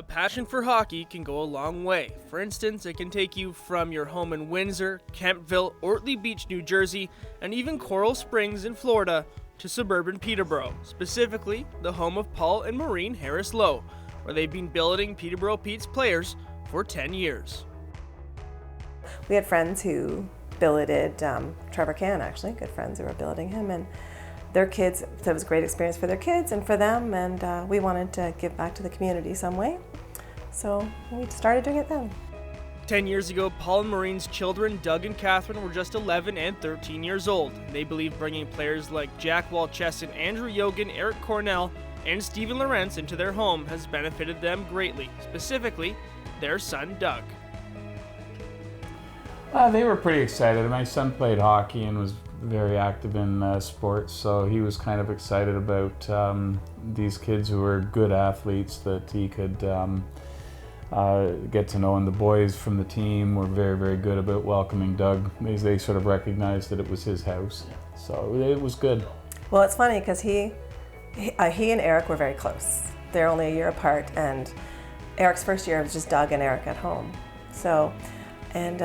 A passion for hockey can go a long way. For instance, it can take you from your home in Windsor, Kempville, Ortley Beach, New Jersey, and even Coral Springs in Florida to suburban Peterborough, specifically the home of Paul and Maureen Harris-Lowe, where they've been billeting Peterborough Petes players for 10 years. We had friends who billeted Trevor Cann, actually, good friends who were billeting him, and their kids, so it was a great experience for their kids and for them, and we wanted to give back to the community some way, so we started doing it then. 10 years ago, Paul and Maureen's children, Doug and Catherine, were just 11 and 13 years old. They believe bringing players like Jack Walchesson, Andrew Yogan, Eric Cornell, and Stephen Lawrence into their home has benefited them greatly, specifically their son, Doug. They were pretty excited. My son played hockey and was very active in sports, so he was kind of excited about these kids who were good athletes that he could get to know. And the boys from the team were very, very good about welcoming Doug. They sort of recognized that it was his house, so it was good. Well, it's funny because he and Eric were very close. They're only a year apart, and Eric's first year was just Doug and Eric at home. So, and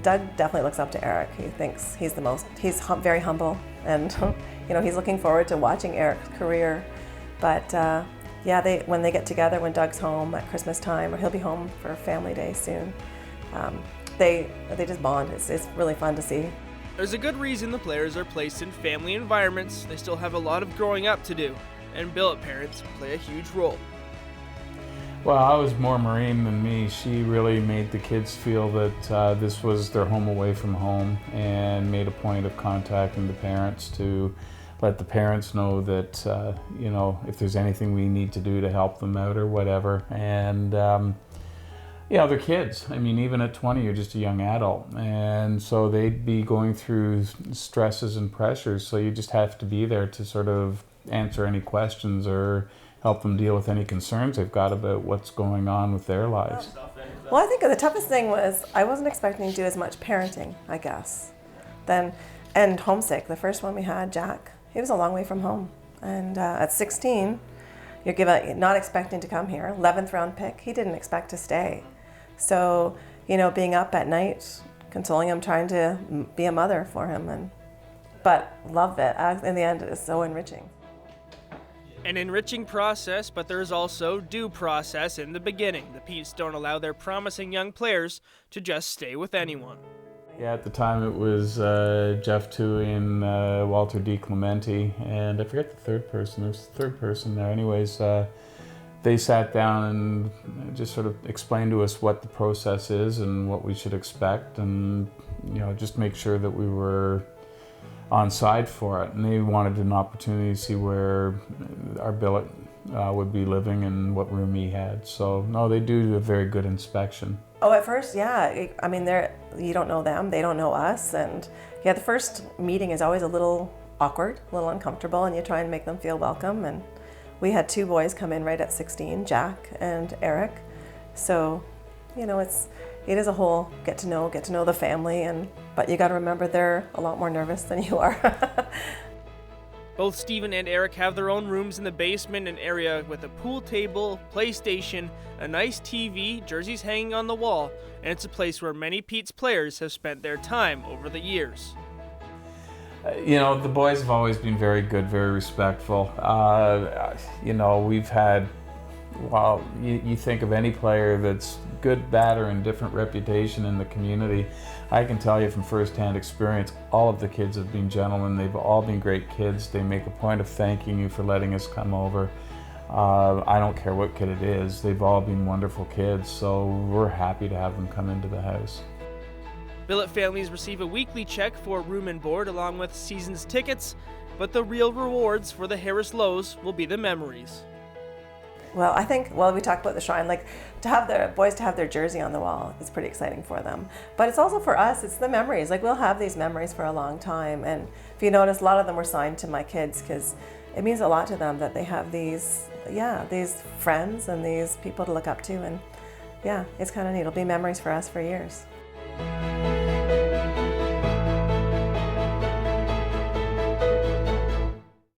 Doug definitely looks up to Eric. He thinks he's very humble, and he's looking forward to watching Eric's career. But when they get together, when Doug's home at Christmas time, or he'll be home for family day soon, they just bond. It's really fun to see. There's a good reason the players are placed in family environments. They still have a lot of growing up to do, and billet parents play a huge role. Well, I was more Maureen than me. She really made the kids feel that this was their home away from home, and made a point of contacting the parents to let the parents know that, if there's anything we need to do to help them out or whatever. And, they're kids. I mean, even at 20, you're just a young adult. And so they'd be going through stresses and pressures, so you just have to be there to sort of answer any questions or help them deal with any concerns they've got about what's going on with their lives. Well, I think the toughest thing was I wasn't expecting to do as much parenting, I guess, and homesick. The first one we had, Jack, he was a long way from home. And at 16, you're not expecting to come here, 11th round pick, he didn't expect to stay. So, being up at night, consoling him, trying to be a mother for him, but loved it. In the end, it was so enriching. An enriching process, but there's also due process in the beginning. The Petes don't allow their promising young players to just stay with anyone. Yeah, at the time it was Jeff Toohey and Walter D. Clementi, and I forget the third person. There's a third person there. Anyways, they sat down and just sort of explained to us what the process is and what we should expect, and just make sure that we were on side for it. And they wanted an opportunity to see where our billet would be living and what room he had. So no, they do a very good inspection. Oh, at first, yeah. I mean, you don't know them, they don't know us, and the first meeting is always a little awkward, a little uncomfortable, and you try and make them feel welcome. And we had two boys come in right at 16, Jack and Eric. So, it is a whole get to know the family, but you got to remember they're a lot more nervous than you are. Both Stephen and Eric have their own rooms in the basement, an area with a pool table, PlayStation, a nice TV, jerseys hanging on the wall, and it's a place where many Petes players have spent their time over the years. The boys have always been very good, very respectful. We've had, you think of any player that's good, bad, or indifferent reputation in the community. I can tell you from first-hand experience, all of the kids have been gentlemen. They've all been great kids. They make a point of thanking you for letting us come over. I don't care what kid it is. They've all been wonderful kids, so we're happy to have them come into the house. Billet families receive a weekly check for room and board along with season's tickets, but the real rewards for the Harris-Lowes will be the memories. Well, I think, we talked about the shrine, to have the boys to have their jersey on the wall is pretty exciting for them. But it's also for us, it's the memories. We'll have these memories for a long time. And if you notice, a lot of them were signed to my kids because it means a lot to them that they have these friends and these people to look up to. And it's kind of neat. It'll be memories for us for years.